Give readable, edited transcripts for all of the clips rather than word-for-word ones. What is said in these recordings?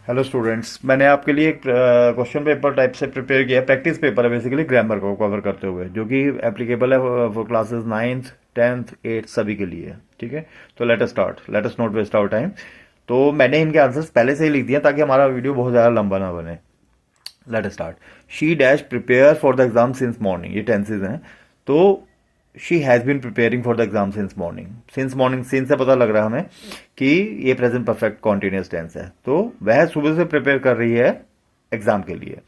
Hello students, मैंने आपके लिए एक क्वेश्चन पेपर टाइप से प्रिपेयर किया है। प्रैक्टिस पेपर है बेसिकली, ग्रामर को कवर करते हुए, जो कि एप्लीकेबल है for classes 9th 10th 8th सभी के लिए। ठीक है, तो let us start, let us not waste our time. तो मैंने इनके आंसर्स पहले से ही लिख दिए ताकि हमारा वीडियो बहुत ज़्यादा लंबा ना बने। Let us start. She dash prepare for the exam since morning, ये टेंसेज हैं। तो she has been preparing for the exam since morning. Since morning, since से पता लग रहा है हमें कि ये प्रेजेंट परफेक्ट कॉन्टिन्यूस टेंस है। तो वह सुबह से प्रिपेयर कर रही है एग्जाम के लिए।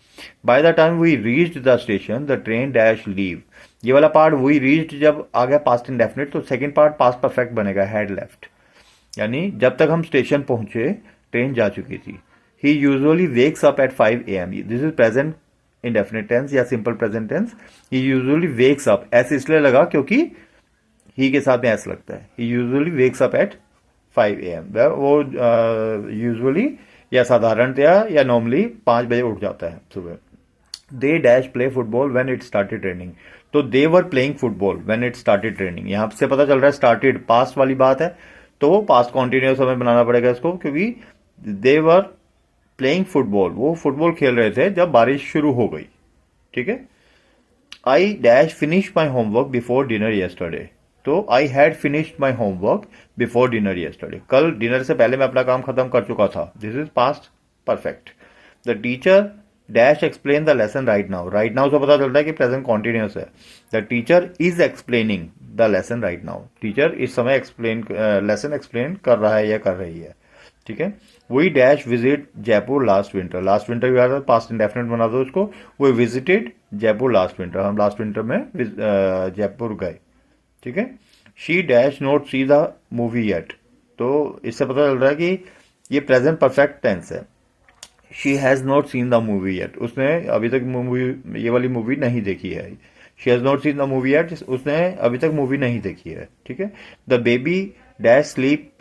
By the time we reached the station the train dash leave. ये वाला पार्ट वी रीच्ड जब आ गया पास्ट इंडेफिनिट, तो सेकंड पार्ट पास्ट परफेक्ट बनेगा, हैड लेफ्ट। यानी जब तक हम स्टेशन पहुंचे ट्रेन जा चुकी थी। He usually wakes up at 5 AM। This is present indefinite tense या simple present tense. He usually wakes up, ऐसे इसलिए लगा क्योंकि ही के साथ में एस लगता है। He usually wakes up at 5 AM। वो यूजुअली या साधारणतया या नॉर्मली 5 बजे उठ जाता है सुबह। They dash play football when it started raining. तो they were playing football when it started raining, यहां से पता चल रहा है स्टार्टेड पास्ट वाली बात है, तो पास्ट कॉन्टिन्यूस हमें बनाना पड़ेगा इसको, क्योंकि दे वर प्लेइंग फुटबॉल, वो फुटबॉल खेल रहे थे जब बारिश शुरू हो गई। ठीक है। I dash finish my homework before dinner yesterday. तो I had finished my homework before dinner yesterday, कल डिनर से पहले मैं अपना काम खत्म कर चुका था। This is past perfect. The teacher dash explain the lesson right now. Right now से पता चलता है कि प्रेजेंट कॉन्टिन्यूस है। The teacher is explaining the lesson right now. Teacher इस समय लेसन एक्सप्लेन कर रहा है या कर रही है। ठीक है। We dash visit Jaipur last winter. Last winter भी आता है, पास्ट इंडेफिनिट बना दो उसको। We visited Jaipur last winter, हम लास्ट विंटर में जयपुर गए। ठीक है। She dash not see the movie yet. तो इससे पता चल रहा है कि ये प्रेजेंट परफेक्ट टेंस है। She has not seen the movie yet, उसने अभी तक मूवी, ये वाली मूवी नहीं देखी है। She has not seen the movie yet, उसने अभी तक मूवी नहीं देखी है। ठीक है। The baby dash sleep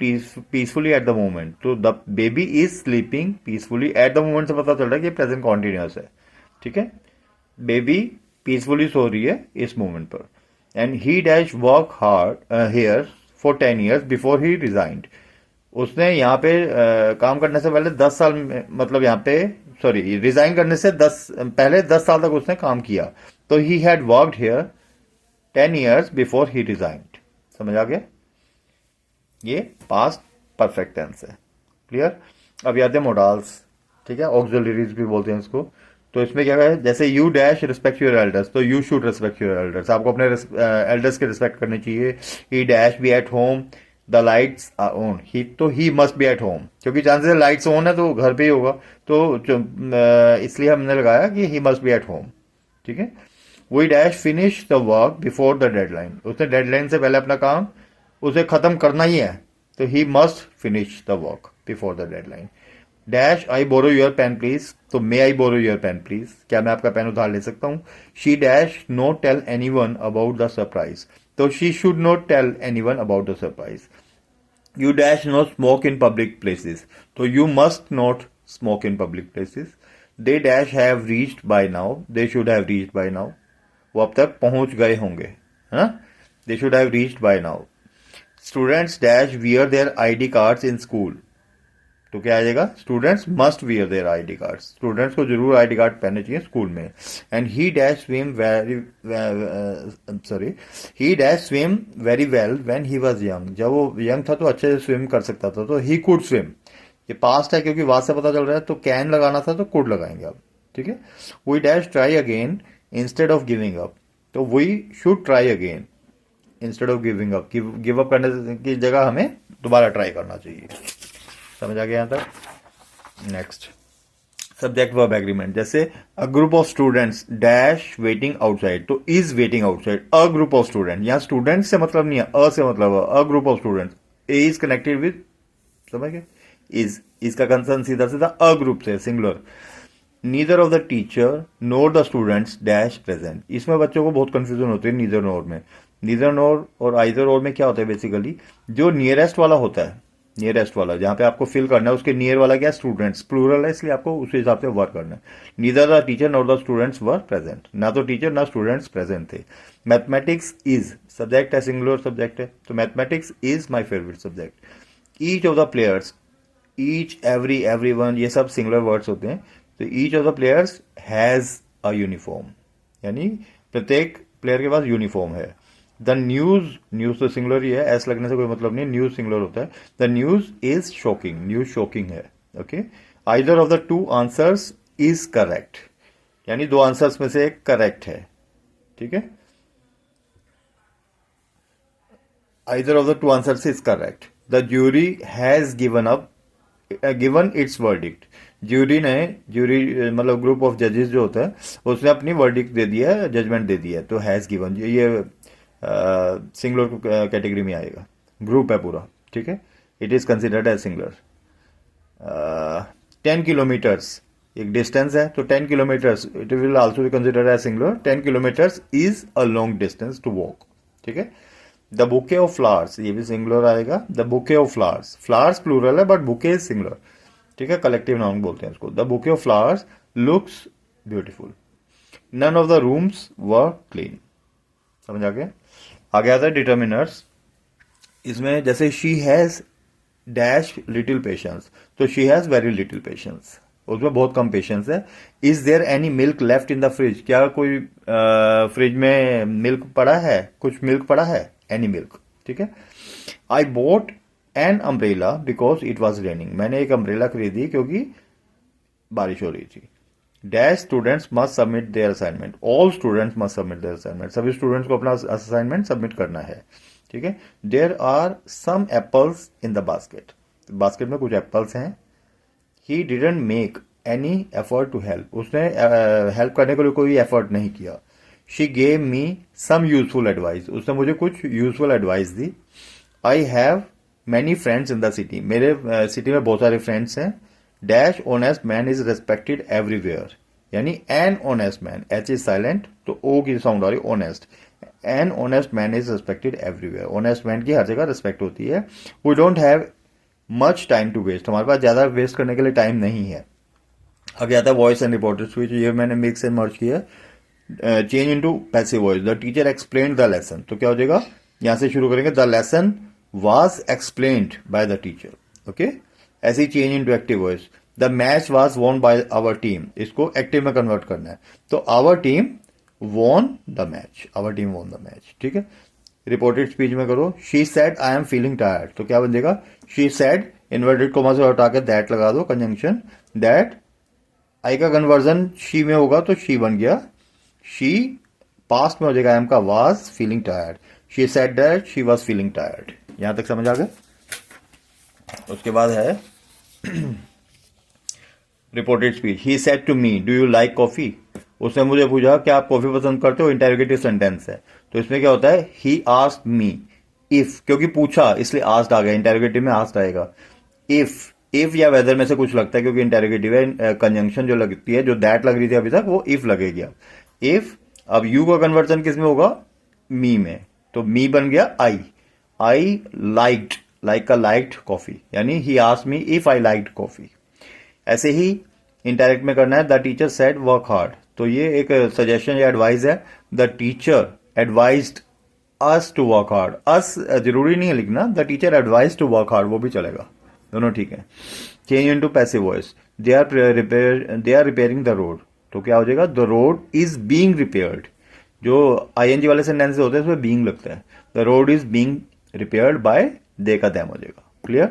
peacefully at the moment. तो the baby is sleeping peacefully at the moment से पता चल रहा है कि प्रेजेंट कॉन्टिन्यूस है। ठीक है। बेबी पीसफुली सो रही है इस मोमेंट पर। And he dash work hard here for 10 years before he resigned. उसने यहाँ पे काम करने से पहले 10 साल मतलब यहाँ पे सॉरी रिजाइन करने से पहले 10 साल तक उसने काम किया। तो he had worked here 10 years before he resigned. समझ आ गया? ये पास्ट परफेक्ट टेंस है। क्लियर? अब आते हैं मोडाल्स। ठीक है, ऑक्सिलरीज भी बोलते हैं इसको। तो इसमें क्या है, जैसे you dash respect your elders, तो you should respect your elders, आपको अपने एल्डर्स की रिस्पेक्ट करनी चाहिए। He dash be at home the lights are on. He, तो he must be at home, क्योंकि चांसेस लाइट्स ऑन है तो घर पे ही होगा, तो इसलिए हमने लगाया कि he must be at home. ठीक है। We dash finish the work before the deadline. उसने डेडलाइन से पहले अपना काम उसे खत्म करना ही है, तो he must finish the work before the deadline. Dash I borrow your pen please. तो may I borrow your pen please, क्या मैं आपका पेन उधार ले सकता हूं? She dash not tell anyone about the surprise. तो she should not tell anyone about the surprise. You dash not smoke in public places. तो you must not smoke in public places. They dash have reached by now. They should have reached by now, वो अब तक पहुंच गए होंगे, है ना? They should have reached by now. Students dash wear their ID cards in school. तो क्या आ जाएगा? Students must wear their ID cards, students को जरूर आईडी कार्ड पहनने चाहिए स्कूल में। And he dash swim he dash swim very well when he was young. जब वो यंग था तो अच्छे से स्विम कर सकता था, तो ही कुड स्विम। ये पास्ट है क्योंकि वाज से पता चल रहा है, तो कैन लगाना था तो कुड लगाएंगे अब। ठीक है। We dash try again instead of giving up. तो we should try again instead of giving up. Give up करने की जगह हमें दोबारा ट्राई करना चाहिए। समझ आ गया यहां तक? Next, subject verb agreement. जैसे a group of students dash waiting outside. तो is waiting outside a group of student. यहां स्टूडेंट से मतलब नहीं है, अ से मतलब है। A group of students, a is connected with, समझ गए? इज, इसका कंसर्न सीधा सीधा अ ग्रुप से, singular. Neither of the teacher nor the students dash present. इसमें बच्चों को बहुत कंफ्यूजन होती है नीदर नोर में। नीदर नोर और आइदर और में क्या होता है बेसिकली, जो नियरेस्ट वाला होता है, नियरेस्ट वाला जहां पे आपको फिल करना है, उसके नियर वाला क्या, स्टूडेंट्स, प्लूरल है इसलिए आपको उस हिसाब से वर्क करना है। Neither the teacher nor the students were present, ना तो टीचर ना स्टूडेंट्स प्रेजेंट थे। मैथमेटिक्स इज सब्जेक्ट है, सिंगुलर सब्जेक्ट है, तो mathematics is my favourite subject. Each of the players each, every one, ये सब सिंगुलर वर्ड्स होते हैं. तो each of the players has a uniform, यानी प्रत्येक प्लेयर के पास यूनिफॉर्म है. द न्यूज, न्यूज तो सिंगुलर ही है, एस लगने से कोई मतलब नहीं, न्यूज सिंगुलर होता है. The news is shocking, news shocking है. Okay. Either of the two answers is correct, यानी दो आंसर्स में से एक करेक्ट है. ठीक है. Either of the two answers is correct. The jury has given it's verdict. Jury मतलब ग्रुप ऑफ जजेस जो होता है, उसने अपनी वर्डिक्ट दे दिया है, जजमेंट दे दिया है. तो हैज गिवन ये सिंगुलर कैटेगरी में आएगा. ग्रुप है पूरा. ठीक है. It is considered as singular. 10 kilometres एक डिस्टेंस है, तो 10 kilometres it will also be considered as singular. 10 kilometres is a long distance to walk. ठीक है. द बुके ऑफ फ्लावर्स, ये भी सिंगुलर आएगा. The bouquet of flowers, flowers plural है but bouquet is singular. ठीक है. कलेक्टिव नाउन बोलते हैं इसको. The bouquet of flowers looks beautiful. None of the rooms were clean. समझ आ गया. आगे आता है डिटर्मिनर्स. इसमें जैसे she has dash little patience, तो she has very little patience, उसमें बहुत कम पेशेंस है. Is there any milk left in the fridge, क्या कोई फ्रिज में मिल्क पड़ा है, कुछ मिल्क पड़ा है, एनी मिल्क. ठीक है. I bought an umbrella because it was raining, मैंने एक अम्ब्रेला खरीदी क्योंकि बारिश हो रही थी. Dash students must submit their assignment, all students must submit their assignment, सभी स्टूडेंट्स को अपना असाइनमेंट सबमिट करना है. ठीक है. There are some apples in the basket, basket में कुछ एप्पल्स हैं. He didn't make any effort to help, उसने हेल्प करने के लिए कोई एफर्ट नहीं किया. She gave me some useful advice, उसने मुझे कुछ यूजफुल एडवाइस दी. I have many friends in the city, मेरे सिटी में बहुत सारे फ्रेंड्स हैं. Dash honest man is respected everywhere, यानी an honest man, H is silent तो ओ की साउंड आ रही, honest. An honest man is respected everywhere, honest man की हर जगह रिस्पेक्ट होती है. We don't have much time to waste, हमारे पास ज्यादा वेस्ट करने के लिए टाइम नहीं है. आगे आता है वॉइस एंड रिपोर्टेड स्पीच, ये मैंने मिक्स एंड मर्ज किया. Change into passive voice. The teacher explained the lesson, तो क्या हो जाएगा, यहां से शुरू करेंगे. The lesson was explained by the teacher. Okay. ऐसे ही change into active voice. The match was won by our team, इसको एक्टिव में कन्वर्ट करना है. तो our team won the match, our team won the match. ठीक है. Reported speech में करो. She said I am feeling tired, तो क्या बन जाएगा, शी सेड इन्वर्टेड कोमा से हटा के दैट लगा दो, कंजंक्शन दैट. आई का कन्वर्जन शी में होगा तो शी बन गया. शी पास्ट में हो जाएगा, आई एम का was feeling tired. She said that she was feeling tired. यहां तक समझ आ गया. उसके बाद है reported speech. He said to me do you like coffee, उसने मुझे पूछा क्या आप कॉफी पसंद करते हो. इंटेरोगेटिव सेंटेंस है, तो इसमें क्या होता है, ही आस्क्ड मी. इफ, क्योंकि पूछा इसलिए आस्क्ड आ गया, इंटेरोगेटिव में आस्क्ड आएगा. इफ या वेदर में से कुछ लगता है, क्योंकि इंटेरोगेटिव है. कंजंक्शन जो लगती है, जो दैट लग रही थी अभी तक, वो इफ लगेगी. इफ, अब यू का कन्वर्जन किस में होगा, मी में, तो मी बन गया आई लाइक्ड, लाइक का लाइक्ड कॉफी, यानी he asked me if I liked coffee. ऐसे ही इंडायरेक्ट में करना है. The teacher said work hard, तो ये एक सजेशन या एडवाइस है. The teacher advised us to work hard. Us जरूरी नहीं है लिखना, the teacher advise to work hard, वो भी चलेगा, दोनों ठीक है. Change into passive voice. They are repairing the road, तो क्या हो जाएगा, the road is being repaired. जो आईएनजी वाले सेंटेंस होते हैं उसमें बीइंग लगता है. The road is being repaired by, they का दैम हो जाएगा. Clear.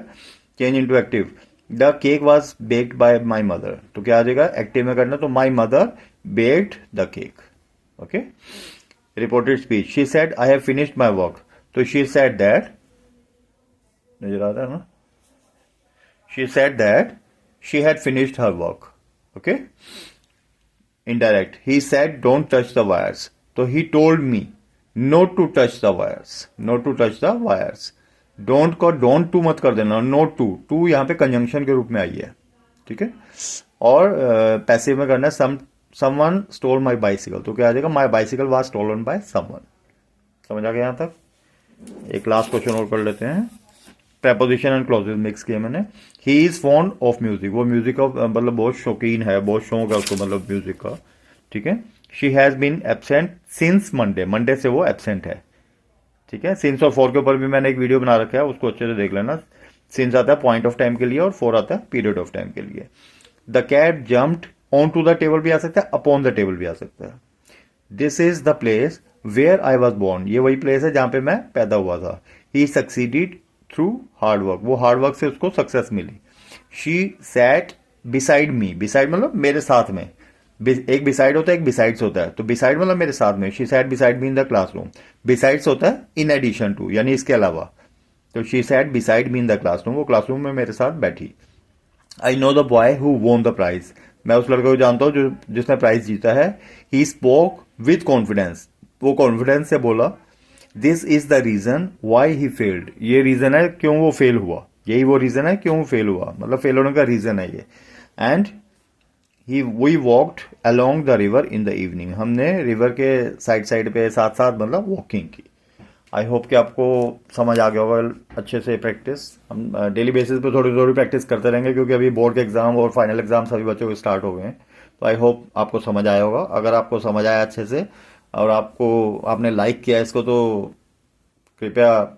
Change into active. The cake was baked by my mother, तो क्या आ जाएगा, एक्टिव में करना, तो my mother baked the cake. Okay. Reported speech. She said I have finished my work, तो शी सेड दैट, नजर आ रहा है ना, she said that she had finished her work. Okay. Indirect. He said don't touch the wires, तो he told me not to touch the wires, not to touch the wires. Don't को don't to मत कर देना, note to, to यहां पे conjunction के रूप में आई है. ठीक है. और पैसिव में करना है. समवन स्टोल माई बाइसिकल, तो क्या आ जाएगा, my bicycle was stolen by someone. समझ आ गया यहां तक. एक लास्ट क्वेश्चन और कर लेते हैं. प्रेपोजिशन एंड क्लॉजेज मिक्स किए मैंने. He is fond of music, वो म्यूजिक का मतलब बहुत शौकीन है, बहुत शौक है उसको, मतलब म्यूजिक का. ठीक है. She has been absent since Monday, Monday से वो एब्सेंट है. ठीक है. सिंस और फॉर के ऊपर भी मैंने एक वीडियो बना रखा है, उसको अच्छे से देख लेना. सिंस आता है पॉइंट ऑफ टाइम के लिए और 4 आता है पीरियड ऑफ टाइम के लिए। The cat jumped on to the table भी आ सकता है, अपॉन द टेबल भी आ सकता है। This is the place where I was born, ये वही प्लेस है जहां पे मैं पैदा हुआ था। He succeeded through hard work, वो हार्ड वर्क से उसको सक्सेस मिली। She sat beside me, beside मतलब मेरे साथ में, एक बिसाइड होता है एक बिसाइड्स होता है, तो बिसाइड मतलब मेरे साथ में। She sat beside me in the classroom, besides होता है इन एडिशन टू, यानी इसके अलावा। तो she sat beside me in the classroom, वो क्लासरूम में मेरे साथ बैठी। I know the boy who won the prize, मैं उस लड़के को जानता हूँ जो जिसने प्राइज जीता है। ही स्पोक विथ कॉन्फिडेंस, वो कॉन्फिडेंस से बोला। This is the reason why he failed, ये रीजन है क्यों वो फेल हुआ, यही वो रीजन है क्यों वो फेल हुआ, मतलब फेल होने का रीजन है ये। And he we walked along the river in the evening, हमने रिवर के साइड साइड पे साथ साथ मतलब वॉकिंग की। आई होप कि आपको समझ आ गया होगा अच्छे से। प्रैक्टिस हम डेली बेसिस पे थोड़ी थोड़ी प्रैक्टिस करते रहेंगे, क्योंकि अभी बोर्ड के एग्जाम और फाइनल एग्जाम सभी बच्चों को स्टार्ट हो गए हैं। तो आई होप आपको समझ आया होगा। अगर आपको समझ आया अच्छे से और आपने लाइक किया इसको, तो कृपया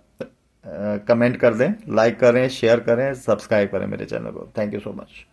कमेंट कर दें, लाइक करें, शेयर करें, सब्सक्राइब करें मेरे चैनल को। Thank you so much.